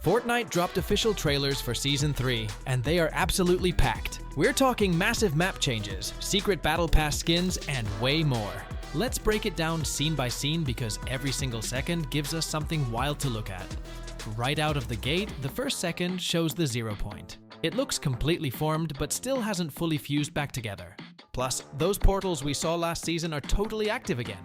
Fortnite dropped official trailers for Season 3, and they are absolutely packed. We're talking massive map changes, secret battle pass skins, and way more. Let's break it down scene by scene because every single second gives us something wild to look at. Right out of the gate, the first second shows the 0 point. It looks completely formed, but still hasn't fully fused back together. Plus, those portals we saw last season are totally active again.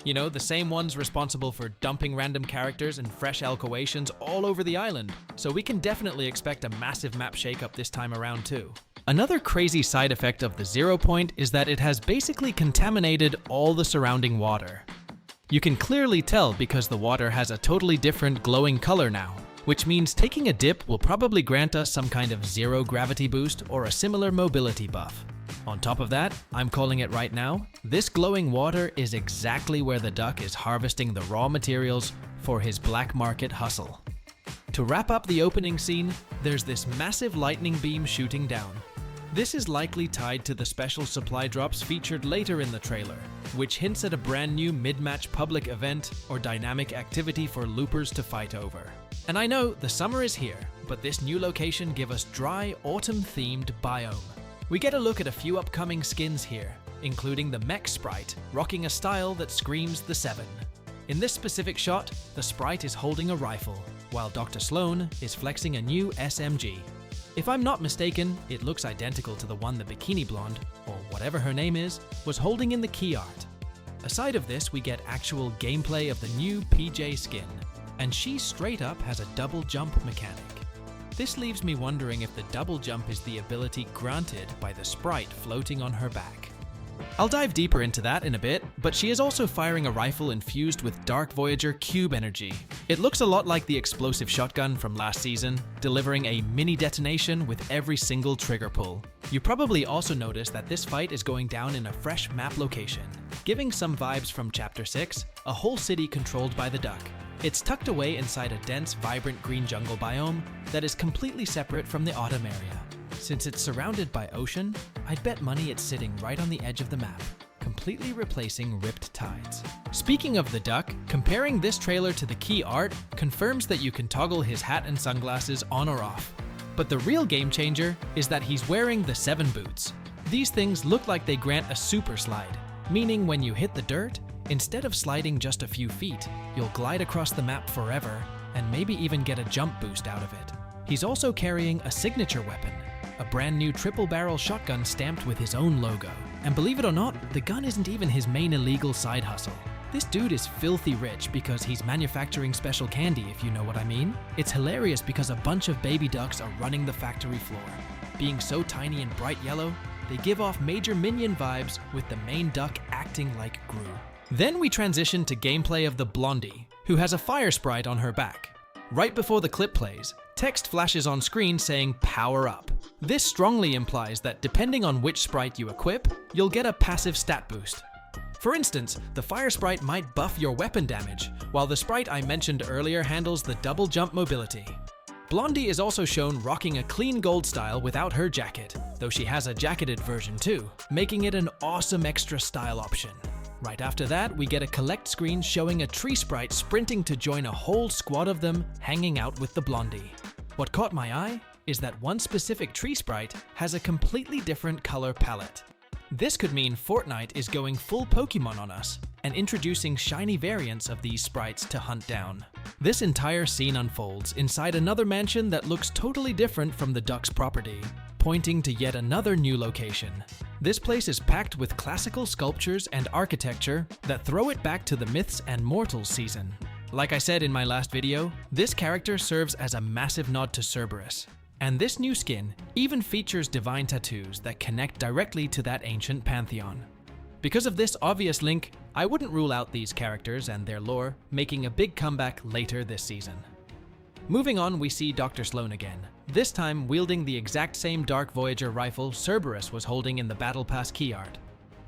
You know, the same ones responsible for dumping random characters and fresh alcoations all over the island, so we can definitely expect a massive map shakeup this time around too. Another crazy side effect of the 0 point is that it has basically contaminated all the surrounding water. You can clearly tell because the water has a totally different glowing color now, which means taking a dip will probably grant us some kind of zero gravity boost or a similar mobility buff. On top of that, I'm calling it right now, this glowing water is exactly where the duck is harvesting the raw materials for his black market hustle. To wrap up the opening scene, there's this massive lightning beam shooting down. This is likely tied to the special supply drops featured later in the trailer, which hints at a brand new mid-match public event or dynamic activity for loopers to fight over. And I know the summer is here, but this new location gives us dry, autumn-themed biome. We get a look at a few upcoming skins here, including the mech sprite, rocking a style that screams the 7. In this specific shot, the sprite is holding a rifle, while Dr. Sloan is flexing a new SMG. If I'm not mistaken, it looks identical to the one the bikini blonde, or whatever her name is, was holding in the key art. Aside of this, we get actual gameplay of the new PJ skin, and she straight up has a double jump mechanic. This leaves me wondering if the double jump is the ability granted by the sprite floating on her back. I'll dive deeper into that in a bit, but she is also firing a rifle infused with Dark Voyager cube energy. It looks a lot like the explosive shotgun from last season, delivering a mini detonation with every single trigger pull. You probably also noticed that this fight is going down in a fresh map location, giving some vibes from Chapter 6, a whole city controlled by the duck. It's tucked away inside a dense, vibrant green jungle biome that is completely separate from the autumn area. Since it's surrounded by ocean, I'd bet money it's sitting right on the edge of the map, completely replacing ripped tides. Speaking of the duck, comparing this trailer to the key art confirms that you can toggle his hat and sunglasses on or off. But the real game changer is that he's wearing the 7 boots. These things look like they grant a super slide, meaning when you hit the dirt, instead of sliding just a few feet, you'll glide across the map forever and maybe even get a jump boost out of it. He's also carrying a signature weapon, a brand new triple barrel shotgun stamped with his own logo. And believe it or not, the gun isn't even his main illegal side hustle. This dude is filthy rich because he's manufacturing special candy, if you know what I mean. It's hilarious because a bunch of baby ducks are running the factory floor. Being so tiny and bright yellow, they give off major Minion vibes with the main duck acting like Gru. Then we transition to gameplay of the Blondie, who has a fire sprite on her back. Right before the clip plays, text flashes on screen saying "Power Up." This strongly implies that depending on which sprite you equip, you'll get a passive stat boost. For instance, the fire sprite might buff your weapon damage, while the sprite I mentioned earlier handles the double jump mobility. Blondie is also shown rocking a clean gold style without her jacket, though she has a jacketed version too, making it an awesome extra style option. Right after that, we get a collect screen showing a tree sprite sprinting to join a whole squad of them hanging out with the Blondie. What caught my eye is that one specific tree sprite has a completely different color palette. This could mean Fortnite is going full Pokemon on us and introducing shiny variants of these sprites to hunt down. This entire scene unfolds inside another mansion that looks totally different from the duck's property, pointing to yet another new location. This place is packed with classical sculptures and architecture that throw it back to the Myths and Mortals season. Like I said in my last video, this character serves as a massive nod to Cerberus. And this new skin even features divine tattoos that connect directly to that ancient pantheon. Because of this obvious link, I wouldn't rule out these characters and their lore making a big comeback later this season. Moving on, we see Dr. Sloan again, this time wielding the exact same Dark Voyager rifle Cerberus was holding in the Battle Pass key art.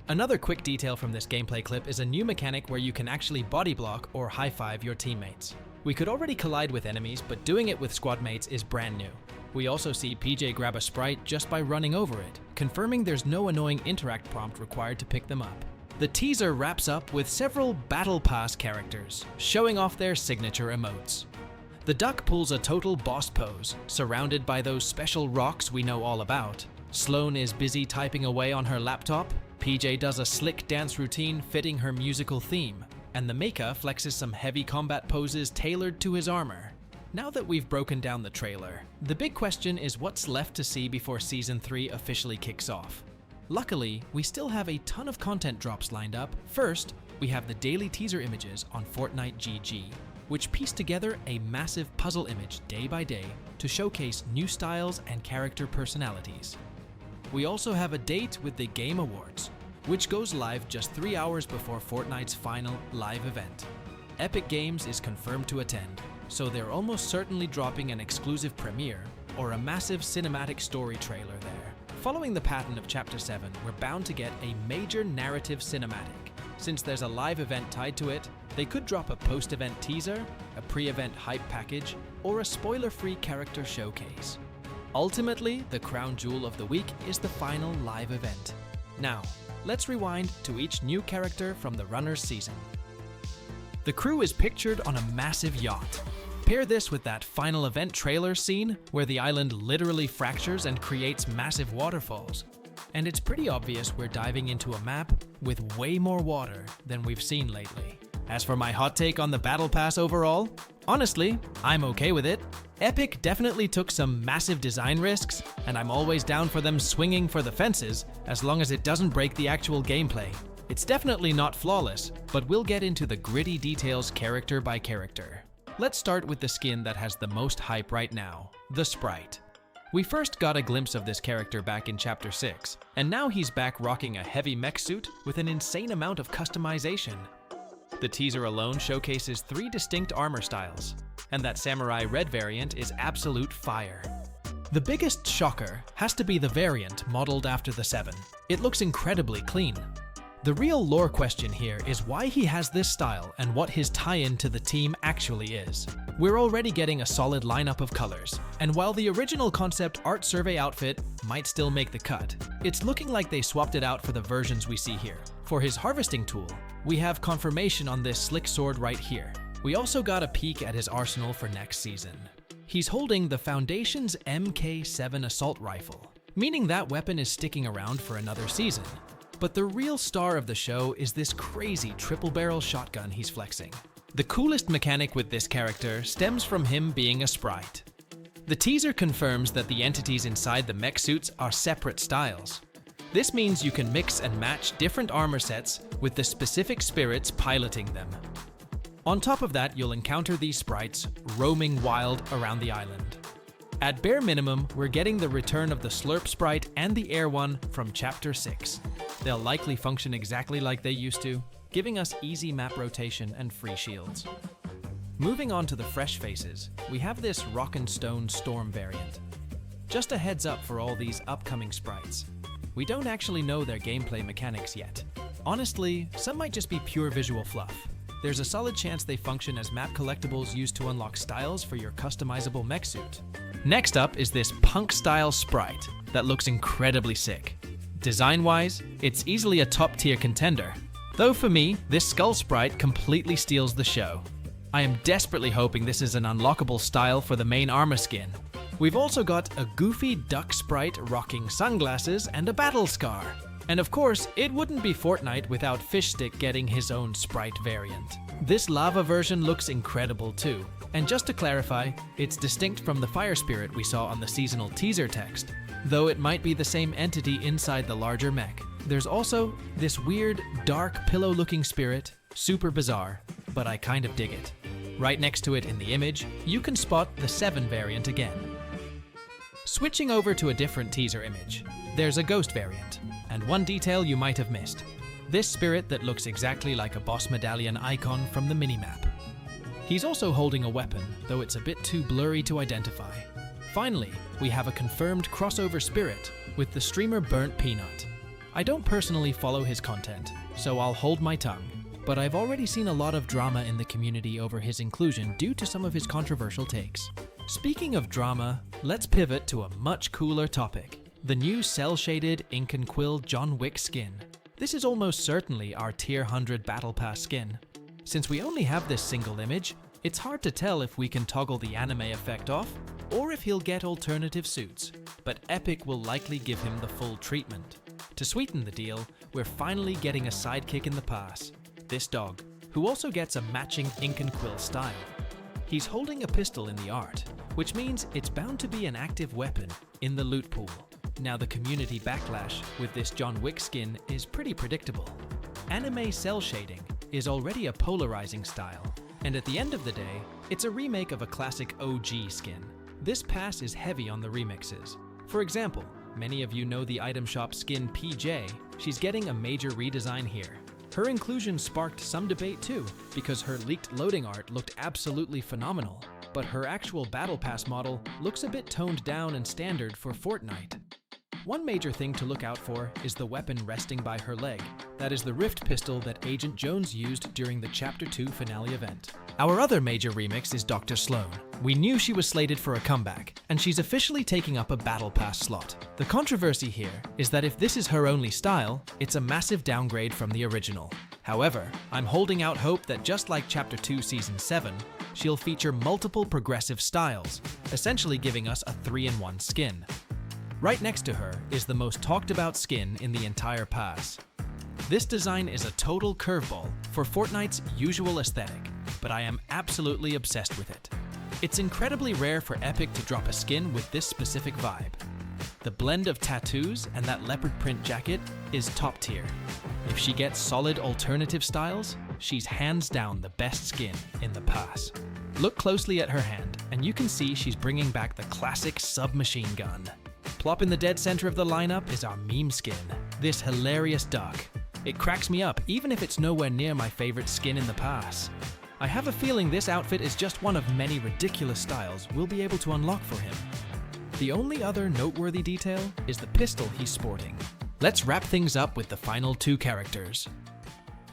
Another quick detail from this gameplay clip is a new mechanic where you can actually body block or high-five your teammates. We could already collide with enemies, but doing it with squad mates is brand new. We also see PJ grab a sprite just by running over it, confirming there's no annoying interact prompt required to pick them up. The teaser wraps up with several Battle Pass characters, showing off their signature emotes. The duck pulls a total boss pose, surrounded by those special rocks we know all about. Sloane is busy typing away on her laptop, PJ does a slick dance routine fitting her musical theme, and the Mecha flexes some heavy combat poses tailored to his armor. Now that we've broken down the trailer, the big question is what's left to see before Season 3 officially kicks off. Luckily, we still have a ton of content drops lined up. First, we have the daily teaser images on Fortnite GG, which piece together a massive puzzle image day by day to showcase new styles and character personalities. We also have a date with the Game Awards, which goes live just 3 hours before Fortnite's final live event. Epic Games is confirmed to attend, so they're almost certainly dropping an exclusive premiere or a massive cinematic story trailer there. Following the pattern of Chapter 7, we're bound to get a major narrative cinematic. Since there's a live event tied to it, they could drop a post-event teaser, a pre-event hype package, or a spoiler-free character showcase. Ultimately, the crown jewel of the week is the final live event. Now, let's rewind to each new character from the Runners season. The crew is pictured on a massive yacht. Pair this with that final event trailer scene where the island literally fractures and creates massive waterfalls. And it's pretty obvious we're diving into a map with way more water than we've seen lately. As for my hot take on the Battle Pass overall, honestly, I'm okay with it. Epic definitely took some massive design risks, and I'm always down for them swinging for the fences as long as it doesn't break the actual gameplay. It's definitely not flawless, but we'll get into the gritty details character by character. Let's start with the skin that has the most hype right now, the Sprite. We first got a glimpse of this character back in Chapter 6, and now he's back rocking a heavy mech suit with an insane amount of customization. The teaser alone showcases 3 distinct armor styles, and that Samurai Red variant is absolute fire. The biggest shocker has to be the variant modeled after the 7. It looks incredibly clean. The real lore question here is why he has this style and what his tie-in to the team actually is. We're already getting a solid lineup of colors, and while the original concept art survey outfit might still make the cut, it's looking like they swapped it out for the versions we see here. For his harvesting tool, we have confirmation on this slick sword right here. We also got a peek at his arsenal for next season. He's holding the Foundation's MK7 assault rifle, meaning that weapon is sticking around for another season. But the real star of the show is this crazy triple barrel shotgun he's flexing. The coolest mechanic with this character stems from him being a sprite. The teaser confirms that the entities inside the mech suits are separate styles. This means you can mix and match different armor sets with the specific spirits piloting them. On top of that, you'll encounter these sprites roaming wild around the island. At bare minimum, we're getting the return of the Slurp sprite and the Air one from Chapter 6. They'll likely function exactly like they used to, giving us easy map rotation and free shields. Moving on to the fresh faces, we have this Rock and Stone Storm variant. Just a heads up for all these upcoming sprites. We don't actually know their gameplay mechanics yet. Honestly, some might just be pure visual fluff. There's a solid chance they function as map collectibles used to unlock styles for your customizable mech suit. Next up is this punk-style sprite that looks incredibly sick. Design-wise, it's easily a top-tier contender. Though for me, this skull sprite completely steals the show. I am desperately hoping this is an unlockable style for the main armor skin. We've also got a goofy duck sprite rocking sunglasses and a battle scar. And of course, it wouldn't be Fortnite without Fishstick getting his own sprite variant. This lava version looks incredible too. And just to clarify, it's distinct from the fire spirit we saw on the seasonal teaser text, though it might be the same entity inside the larger mech. There's also this weird, dark pillow-looking spirit, super bizarre, but I kind of dig it. Right next to it in the image, you can spot the 7 variant again. Switching over to a different teaser image, there's a ghost variant, and one detail you might have missed. This spirit that looks exactly like a boss medallion icon from the minimap. He's also holding a weapon, though it's a bit too blurry to identify. Finally, we have a confirmed crossover spirit with the streamer Burnt Peanut. I don't personally follow his content, so I'll hold my tongue, but I've already seen a lot of drama in the community over his inclusion due to some of his controversial takes. Speaking of drama, let's pivot to a much cooler topic, the new cel-shaded ink and quill John Wick skin. This is almost certainly our Tier 100 Battle Pass skin. Since we only have this single image, It's hard to tell if we can toggle the anime effect off, or if he'll get alternative suits, but Epic will likely give him the full treatment. To sweeten the deal, we're finally getting a sidekick in the pass, this dog, who also gets a matching ink and quill style. He's holding a pistol in the art, which means it's bound to be an active weapon in the loot pool. Now the community backlash with this John Wick skin is pretty predictable. Anime cell shading is already a polarizing style, and at the end of the day, it's a remake of a classic OG skin. This pass is heavy on the remixes. For example, many of you know the item shop skin PJ. She's getting a major redesign here. Her inclusion sparked some debate too, because her leaked loading art looked absolutely phenomenal, but her actual Battle Pass model looks a bit toned down and standard for Fortnite. One major thing to look out for is the weapon resting by her leg. That is the Rift pistol that Agent Jones used during the Chapter 2 finale event. Our other major remix is Dr. Sloan. We knew she was slated for a comeback, and she's officially taking up a Battle Pass slot. The controversy here is that if this is her only style, it's a massive downgrade from the original. However, I'm holding out hope that just like Chapter 2 Season 7, she'll feature multiple progressive styles, essentially giving us a 3-in-1 skin. Right next to her is the most talked about skin in the entire pass. This design is a total curveball for Fortnite's usual aesthetic, but I am absolutely obsessed with it. It's incredibly rare for Epic to drop a skin with this specific vibe. The blend of tattoos and that leopard print jacket is top tier. If she gets solid alternative styles, she's hands down the best skin in the pass. Look closely at her hand, and you can see she's bringing back the classic submachine gun. Plop in the dead center of the lineup is our meme skin, this hilarious duck. It cracks me up even if it's nowhere near my favorite skin in the pass. I have a feeling this outfit is just one of many ridiculous styles we'll be able to unlock for him. The only other noteworthy detail is the pistol he's sporting. Let's wrap things up with the final two characters.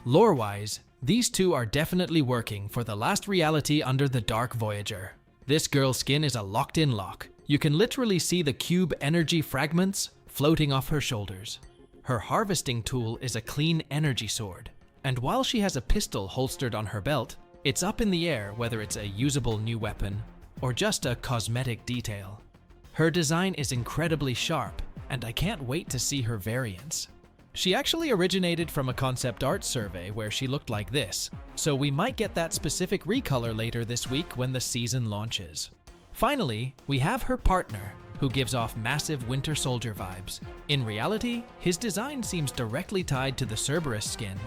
Lore-wise, these two are definitely working for the last reality under the Dark Voyager. This girl's skin is a locked-in lock. You can literally see the cube energy fragments floating off her shoulders. Her harvesting tool is a clean energy sword. And while she has a pistol holstered on her belt, it's up in the air whether it's a usable new weapon or just a cosmetic detail. Her design is incredibly sharp, and I can't wait to see her variants. She actually originated from a concept art survey where she looked like this, so we might get that specific recolor later this week when the season launches. Finally, we have her partner, who gives off massive Winter Soldier vibes. In reality, his design seems directly tied to the Cerberus skin.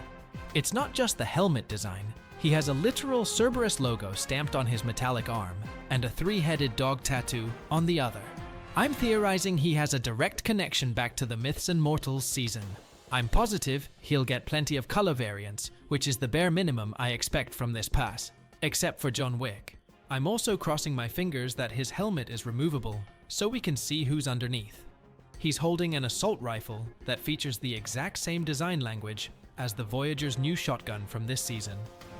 It's not just the helmet design. He has a literal Cerberus logo stamped on his metallic arm, and a 3-headed dog tattoo on the other. I'm theorizing he has a direct connection back to the Myths and Mortals season. I'm positive he'll get plenty of color variants, which is the bare minimum I expect from this pass, except for John Wick. I'm also crossing my fingers that his helmet is removable, so we can see who's underneath. He's holding an assault rifle that features the exact same design language as the Voyager's new shotgun from this season.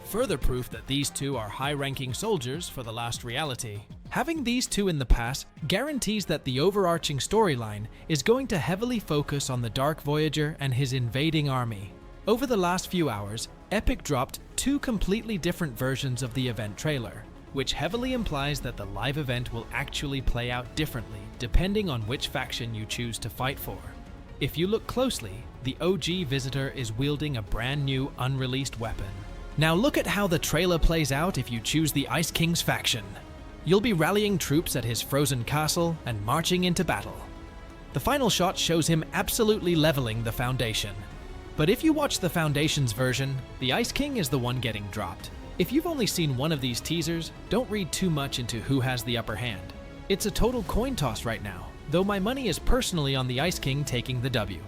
Further proof that these two are high-ranking soldiers for the last reality. Having these two in the pass guarantees that the overarching storyline is going to heavily focus on the Dark Voyager and his invading army. Over the last few hours, Epic dropped 2 completely different versions of the event trailer, which heavily implies that the live event will actually play out differently depending on which faction you choose to fight for. If you look closely, the OG Visitor is wielding a brand new unreleased weapon. Now look at how the trailer plays out if you choose the Ice King's faction. You'll be rallying troops at his frozen castle and marching into battle. The final shot shows him absolutely leveling the Foundation. But if you watch the Foundation's version, the Ice King is the one getting dropped. If you've only seen one of these teasers, don't read too much into who has the upper hand. It's a total coin toss right now, though my money is personally on the Ice King taking the W.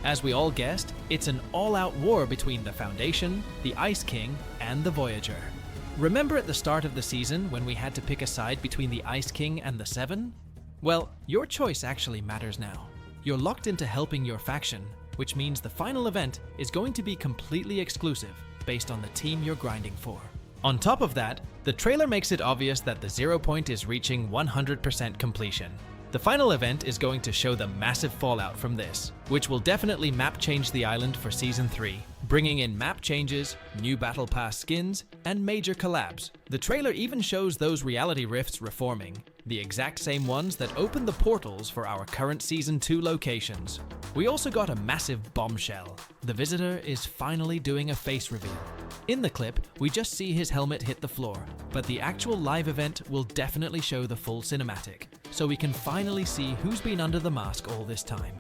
As we all guessed, it's an all-out war between the Foundation, the Ice King, and the Voyager. Remember at the start of the season when we had to pick a side between the Ice King and the Seven? Well, your choice actually matters now. You're locked into helping your faction, which means the final event is going to be completely exclusive based on the team you're grinding for. On top of that, the trailer makes it obvious that the 0 point is reaching 100% completion. The final event is going to show the massive fallout from this, which will definitely map change the island for Season 3, bringing in map changes, new Battle Pass skins, and major collabs. The trailer even shows those reality rifts reforming, the exact same ones that open the portals for our current Season 2 locations. We also got a massive bombshell. The visitor is finally doing a face reveal. In the clip, we just see his helmet hit the floor, but the actual live event will definitely show the full cinematic, so we can finally see who's been under the mask all this time.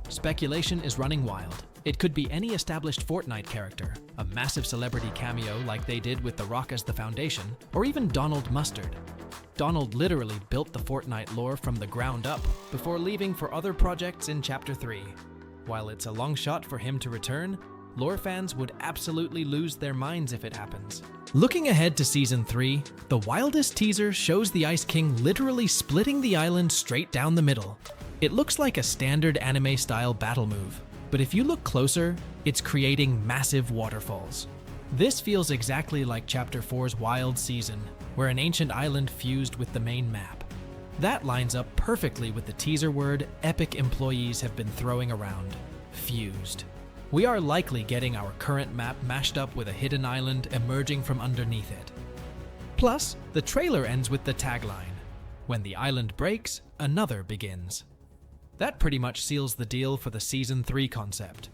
Speculation is running wild. It could be any established Fortnite character, a massive celebrity cameo like they did with The Rock as the Foundation, or even Donald Mustard. Donald literally built the Fortnite lore from the ground up before leaving for other projects in Chapter 3. While it's a long shot for him to return, lore fans would absolutely lose their minds if it happens. Looking ahead to Season 3, the wildest teaser shows the Ice King literally splitting the island straight down the middle. It looks like a standard anime-style battle move, but if you look closer, it's creating massive waterfalls. This feels exactly like Chapter 4's Wild Season, where an ancient island fused with the main map. That lines up perfectly with the teaser word epic employees have been throwing around: fused. We are likely getting our current map mashed up with a hidden island emerging from underneath it. Plus, the trailer ends with the tagline, "When the island breaks, another begins." That pretty much seals the deal for the Season 3 concept.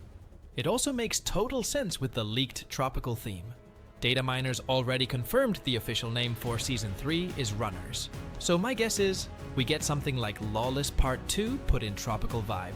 It also makes total sense with the leaked tropical theme. Data miners already confirmed the official name for Season 3 is Runners. So my guess is, we get something like Lawless Part 2 put in tropical vibe.